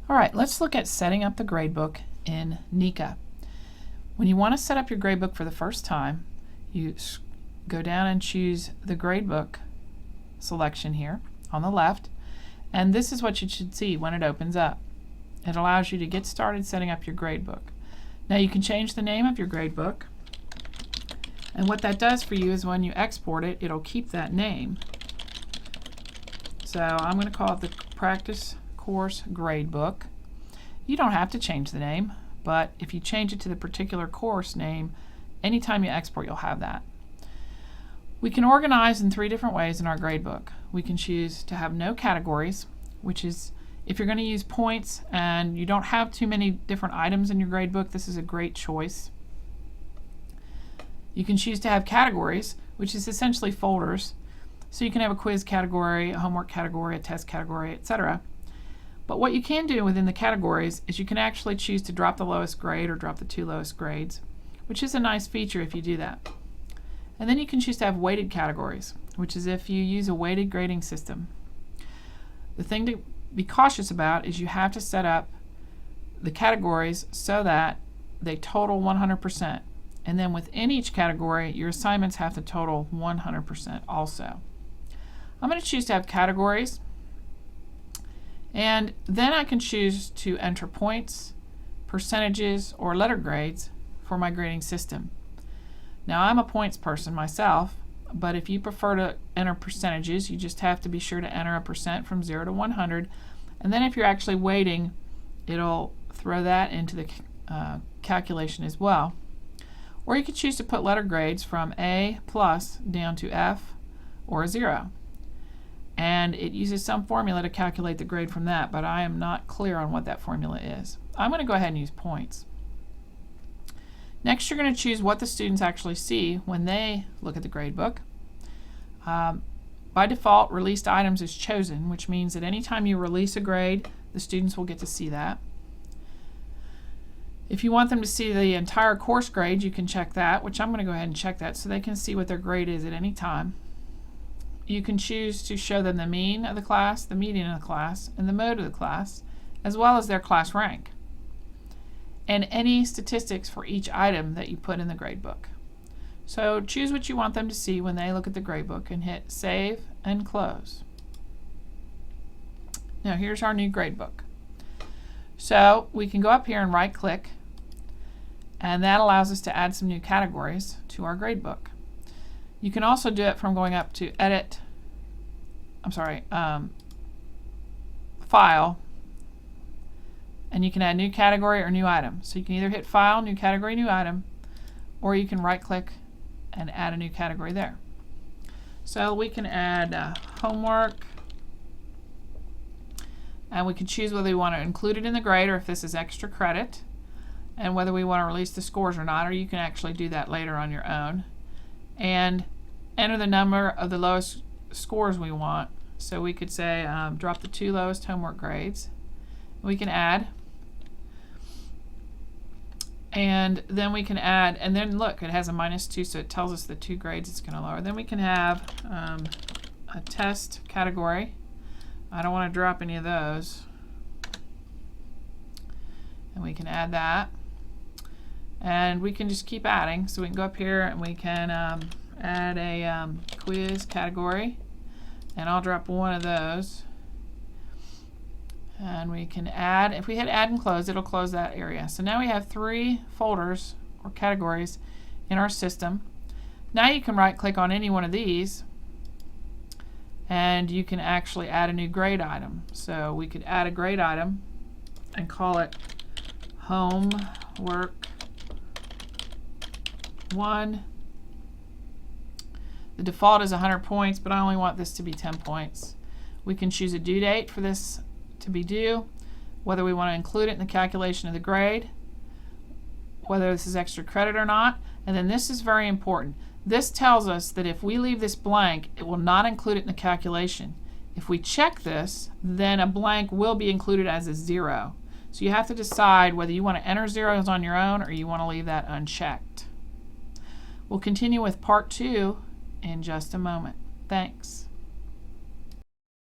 All right, let's look at setting up the gradebook in Niihka. When you want to set up your gradebook for the first time, you go down and choose the gradebook selection here on the left, and this is what you should see when it opens up. It allows you to get started setting up your gradebook. Now you can change the name of your gradebook, and what that does for you is when you export it, it'll keep that name. So I'm going to call it the Practice Course Gradebook. You don't have to change the name, but if you change it to the particular course name, anytime you export you'll have that. We can organize in 3 different ways in our gradebook. We can choose to have no categories, which is if you're going to use points and you don't have too many different items in your gradebook, this is a great choice. You can choose to have categories, which is essentially folders. So you can have a quiz category, a homework category, a test category, etc. But what you can do within the categories is you can actually choose to drop the lowest grade or drop the 2 lowest grades, which is a nice feature if you do that. And then you can choose to have weighted categories, which is if you use a weighted grading system. The thing to be cautious about is you have to set up the categories so that they total 100%. And then within each category, your assignments have to total 100% also. I'm going to choose to have categories, and then I can choose to enter points, percentages, or letter grades for my grading system. Now I'm a points person myself, but if you prefer to enter percentages, you just have to be sure to enter a percent from 0 to 100, and then if you're actually weighting, it'll throw that into the calculation as well. Or you could choose to put letter grades from A plus down to F or a 0. And it uses some formula to calculate the grade from that, but I am not clear on what that formula is. I'm going to go ahead and use points. Next, you're going to choose what the students actually see when they look at the gradebook. By default, released items is chosen, which means that anytime you release a grade, the students will get to see that. If you want them to see the entire course grade, you can check that, which I'm going to go ahead and check that so they can see what their grade is at any time. You can choose to show them the mean of the class, the median of the class, and the mode of the class, as well as their class rank, and any statistics for each item that you put in the gradebook. So choose what you want them to see when they look at the gradebook and hit Save and Close. Now here's our new gradebook. So we can go up here and right click, and that allows us to add some new categories to our gradebook. You can also do it from going up to File, and you can add new category or new item. So you can either hit File, new category, new item, or you can right click and add a new category there. So we can add homework, and we can choose whether we want to include it in the grade or if this is extra credit, and whether we want to release the scores or not, or you can actually do that later on your own. And enter the number of the lowest scores we want. So we could say drop the 2 lowest homework grades. We can add, and then we can add, and then look, it has a -2, so it tells us the 2 grades it's going to lower. Then we can have a test category. I don't want to drop any of those, and we can add that, and we can just keep adding. So we can go up here and we can add a quiz category, and I'll drop 1 of those. And we can add, if we hit add and close, it'll close that area. So now we have 3 folders or categories in our system. Now you can right click on any one of these and you can actually add a new grade item. So we could add a grade item and call it homework 1. The default is 100 points, but I only want this to be 10 points. We can choose a due date for this to be due, whether we want to include it in the calculation of the grade, whether this is extra credit or not, and then this is very important. This tells us that if we leave this blank, it will not include it in the calculation. If we check this, then a blank will be included as a 0. So you have to decide whether you want to enter zeros on your own or you want to leave that unchecked. We'll continue with part 2 in just a moment. Thanks.